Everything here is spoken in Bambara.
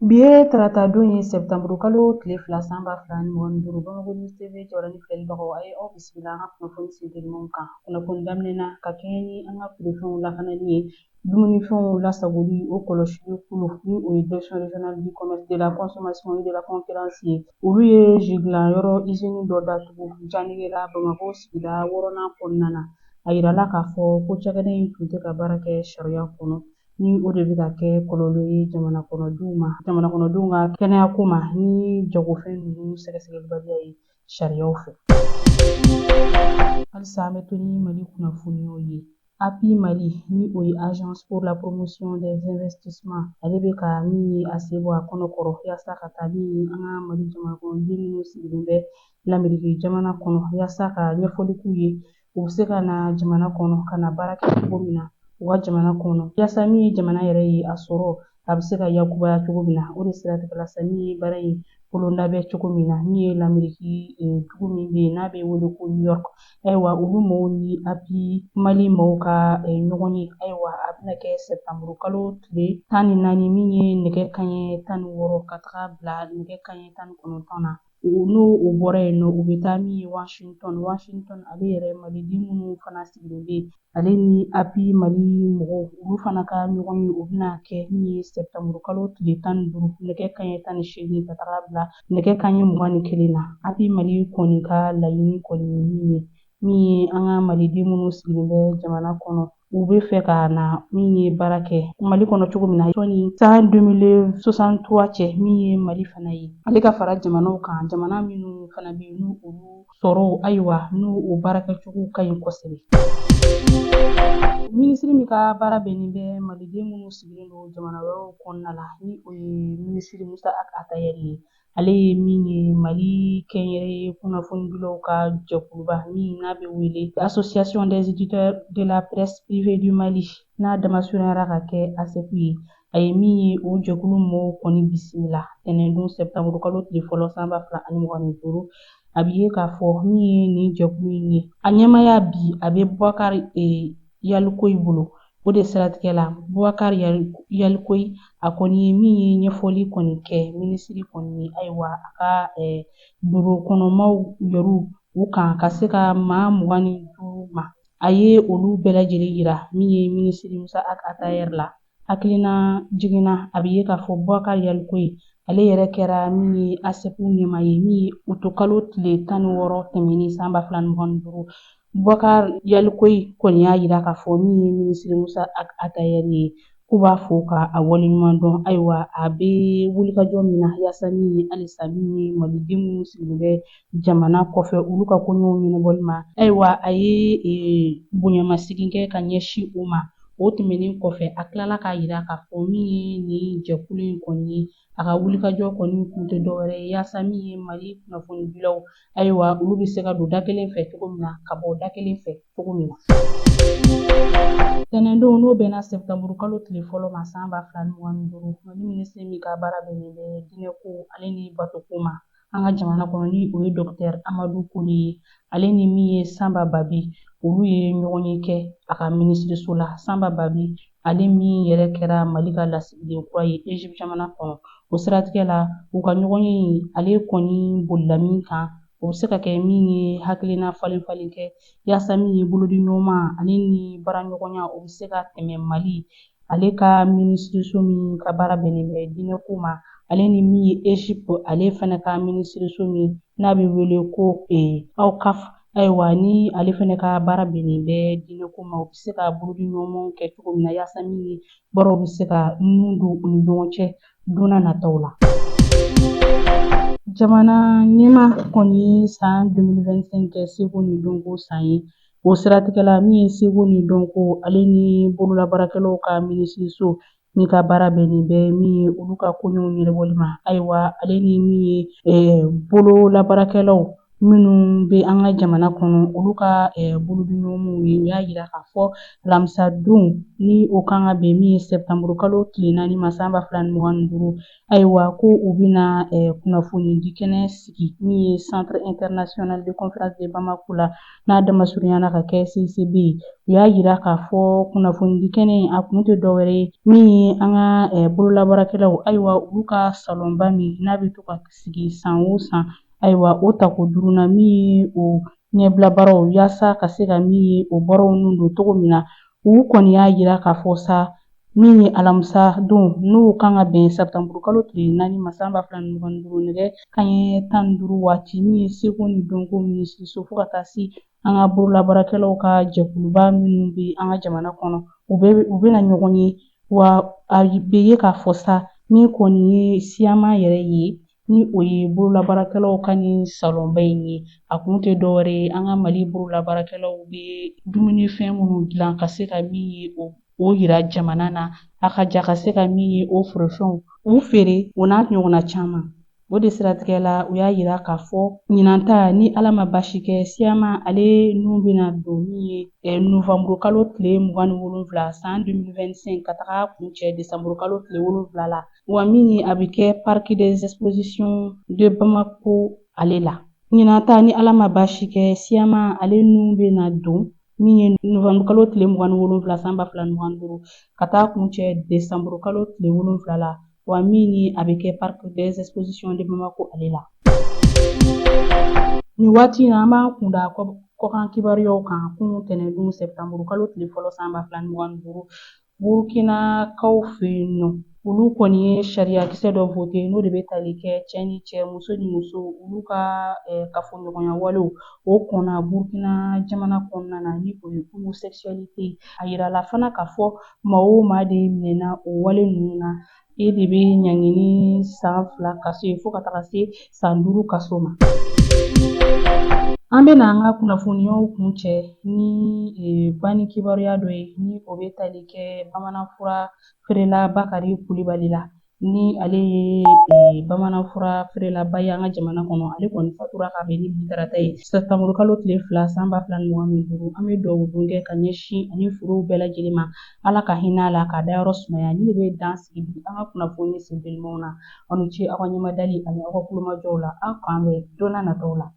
Bi ye tarata don ye Sɛbɛtanburu kalo tile 2 san 2025 Bamakɔ News TV jɔyɔrɔni filɛlibagaw a ye aw bisimila an ka kunnafoni sentelɛmaw kan. Kunnafoni daminɛ na ka kɛɲɛ ni an ka feerefɛnw lakanali ye, dumunifɛnw lasagoli o kɔlɔsili kulu ni o ye Direction Régionale du Commerce, de la Consommation et de la Concurrence ye. Olu ye ji dilanyɔrɔ usine dɔ datugu Janigela Bamakɔ sigida 6nan kɔnɔna na. A yirala k'a fɔ ko cakɛda in tun tɛ ka baara kɛ sariya kɔnɔ, ni o de bɛ ka kɛ kɔlɔlɔ ye jamana kɔnɔdenw ka kɛnɛyako ma ni jagofɛn ninnu sɛgɛsɛgɛlibaliya ye sariyaw fɛ. Halisa an bɛ to ni Mali kunnafoniyaw ye. API Mali ni o ye Agence pour la promotion des investissements, ale bɛ ka min ye a sen bɔ a kɔnɔkɔrɔ yaasa ka taa min ye an ka Mali jamanakɔnɔden minnu sigilen bɛ l'Amérique jamana kɔnɔ yaasa ka ɲɛfɔli k'u ye u bɛ se ka na jamana kɔnɔ ka na baara kɛ cogo min na u ka jamana kɔnɔ yaasa min ye jamana yɛrɛ ye a sɔrɔ a bɛ se ka yakubaya cogo min na. O de siratigɛla sa min ye baara in bolo labɛn cogo min na min ye l'Amérique dugu min bɛ yen n'a bɛ wele ko New York. Ayiwa olu maaw ni API Mali maaw ka ɲɔgɔn ye. Ayiwa a bɛna kɛ Sɛbɛtanburu kalo tile 14 min ye nɛgɛ kanɲɛ 16 ka taga bila nɛgɛ kanɲɛ 19 na. N'o bɔra yen nɔ u bɛ taa min ye Washington ale yɛrɛ maliden minnu fana sigilen bɛ yen ale ni API Mali mɔgɔw olu fana ka ɲɔgɔn ye o bɛna kɛ min ye Sɛbɛtanburu kalo tile 15 nɛgɛ kanɲɛ 18 ka taga bila nɛgɛ kanɲɛ 21 na. API Mali kɔni ka laɲini kɔni ye min ye an ka maliden minnu sigilen bɛ jamana kɔnɔ u bɛ fɛ ka na min ye baara kɛ Mali kɔnɔ cogo min na sɔnni san 2063 cɛ min ye Mali fana ye. Ale ka fara jamanaw kan jamana minnu fana bɛ yen n'u olu sɔrɔ ayiwa n'u o baarakɛcogo ka ɲi kosɛbɛ. Minisiri min ka baara bɛnnen bɛ maliden minnu sigilen don jamana wɛrɛw kɔnɔna la ni o ye minisiri Musa Atayɛri ye. Ale ye min ye Mali kɛnyɛrɛye kunnafonidilaw ka jɛkuluba min n'a bɛ wele Association des éditeurs de la presse privée du Mali n'a damasurunyara ka kɛ ASEPU ye. A ye min ye o jɛkulu mɔgɔw kɔni bisimila tɛnɛndon Sɛbɛtanburu kalo tile fɔlɔ san 2025 a bɛ ye k'a fɔ min ye nin jɛkulu in ye a ɲɛmaya bi a bɛ Bubakari Yalikoyi bolo. O de siratigɛ la Bubakari Yalikoyi a kɔni ye min ye ɲɛfɔli kɔni kɛ minisiri kɔni ye ayiwa a ka bureau kɔnɔmaw yɛrɛ u kan ka se ka maa 25 ma. A ye olu bɛɛ lajɛlen yira min ye minisiri Musa Atayɛri la. Hakilina jiginna a bɛ ye k'a fɔ Bubakari Yalikoyi ale yɛrɛ kɛra min ye ASEPU ɲɛmaa ye min ye uto kalo tile 16 tɛmɛnen san 2025 Bubakari Yalikoyi kɔni y'a yira k'a fɔ min ye minisiri Musa Atayɛri ye k'u b'a fɔ ka a waleɲuman dɔn. Ayiwa a bɛ wulikajɔ min na yaasa min ye halisa min ye maliden minnu sigilen bɛ jamana kɔfɛ olu ka koɲɛw ɲɛnabɔli ma ayiwa a ye bonyamasegin kɛ ka ɲɛsin u ma. O tɛmɛnen kɔfɛ a tilala k'a yira k'a fɔ min ye nin jɛkulu in kɔni ye a ka wulikajɔ kɔni kun tɛ dɔwɛrɛ ye yaasa min ye Mali kunnafonidilaw ayiwa olu bɛ se ka don da kelen fɛ cogo min na ka bɔ da kelen fɛ cogo min na. Tɛnɛndon n'o bɛnna Sɛbɛtanburu kalo tile fɔlɔ ma san 2025 Mali minisiri min ka baara bɛnnen bɛ diinɛko ale ni batoko ma an ka jamana kɔnɔ ni o ye Dr Amadu Kone ye ale ni min ye Sanba Babi olu ye ɲɔgɔn ye kɛ a ka minisiriso la. Sanba Babi ale min yɛrɛ kɛra Mali ka lasigiden kura ye Egypte jamana kɔnɔ. O siratigɛ la u ka ɲɔgɔn ye ale kɔni bolila min kan o bɛ se ka kɛ min ye hakilina falen kɛ yaasa min ye bolodiɲɔgɔnma ale ni baaraɲɔgɔnya o bɛ se ka tɛmɛ Mali ale ka minisiriso min ka baara bɛnnen bɛ diinɛko ma ale ni min ye Egypte ale fana ka minisiriso min n'a bɛ wele ko AOCAF ayiwa ni ale fana ka baara bɛnnen bɛ diinɛko ma o bɛ se ka bolodiɲɔgɔnmaw kɛ cogo min na yaasa min ye baaraw bɛ se ka nun don u ni ɲɔgɔn cɛ don n'a nataw la. Jamana ɲɛmaa kɔni ye san 2025 kɛ seko ni dɔnko san ye. O siratigɛla min ye seko ni dɔnko ale ni bololabaarakɛlaw ka minisiriso min ka baara bɛnnen bɛ min ye olu ka koɲɛw ɲɛnabɔli ma ayiwa ale ni min ye bololabaarakɛlaw minnu bɛ an ka jamana kɔnɔ olu ka bolodiɲɔgɔnw ye u y'a yira k'a fɔ alamisa don ni o kan ka bɛn min ye sɛptanburu kalo tile 4 ma san 2025 ayiwa ko u bɛna kunnafoni di kɛnɛ sigi min ye centre international de conférence de Bamako la n'a damasurunyana ka kɛ CCB ye u y'a yira k'a fɔ kunnafoni di kɛnɛ a kun tɛ dɔwɛrɛ ye min ye an ka bololabaarakɛlaw ayiwa olu ka salonba min n'a bɛ to ka sigi san o san ayiwa o tako durunna min ye o ɲɛbila baaraw yaasa ka se ka min ye o baaraw nun don cogo min na u kɔni y'a yira k'a fɔ sa min ye alamisa don n'o kan ka bɛn sɛptanburu kalo tile 4 ma san 2025 nɛgɛ kanɲɛ 15 waati min ye seko ni dɔnko minisiriso fo ka taa se an ka bololabaarakɛlaw ka jɛkuluba minnu bɛ an ka jamana kɔnɔ u bɛna ɲɔgɔn ye wa a bɛ ye k'a fɔ sa min kɔni ye siyama yɛrɛ ye ni o ye bololabaarakɛlaw ka nin salonba in ye a kun tɛ dɔwɛrɛ ye an ka Mali bololabaarakɛlaw bɛ dumunifɛn minnu dilan ka se ka min ye o yira jamana na a ka ja ka se ka min ye o forofɛnw u feere o n'a ɲɔgɔnna caman o de siratigɛ la u y'a yira k'a fɔ ɲinan ta ni ala ma basi kɛ siyama ale nun bɛna don min ye novanburu kalo tile 27 san 2025 ka taga kuncɛ desanburu kalo tile 7 la wa min ye a bɛ kɛ parc des expositions de Bamako ale la ɲinan ta ni ala ma basi kɛ siyama ale nun bɛna don min ye novanburu kalo tile 27 san 2025 ka taa kuncɛ desanburu kalo tile 7 la wa min ye a bɛ kɛ parc des expositions de Bamako ale la nin waati in na an b'an kun da kɔkan kibaruyaw kan kunun tɛnɛndon sɛptanburu kalo tile fɔlɔ san 2025 burukinakaw fɛ yen nɔ olu kɔni ye sariyakisɛ dɔ vote n'o de bɛ tali kɛ cɛ ni cɛ muso ni muso olu ka kafoɲɔgɔnya walew o kɔnna burukina jamana kɔnɔna na ni o ye homosexualité a yirala fana k'a fɔ maa o maa de minɛna o wale ninnu na e de bɛ ɲangini san 2 kaso ye fo ka taga se san 5 kaso ma an bɛna an ka kunnafoniyaw kun cɛ ni banni kibaruya dɔ ye ni o bɛ tali kɛ bamananfura feerela Bakari Kulibali la ni ale ye bamananfura feerelaba ye an ka jamana kɔnɔ ale kɔni fatura ka bɛn ni bi tarata ye sɛptanburu kalo tile 2 san 2025 an bɛ dugawu don kɛ ka ɲɛsin ani forow bɛɛ lajɛlen ma ala ka hinɛ a la k'a dayɔrɔ sumaya ni de bɛ dan sigi bi an ka kunnafoni senbɛlimaw na aw ni ce aw ka ɲɛmadali ani aw ka kulomajɔw la aw k'an bɛn don n'a nataw la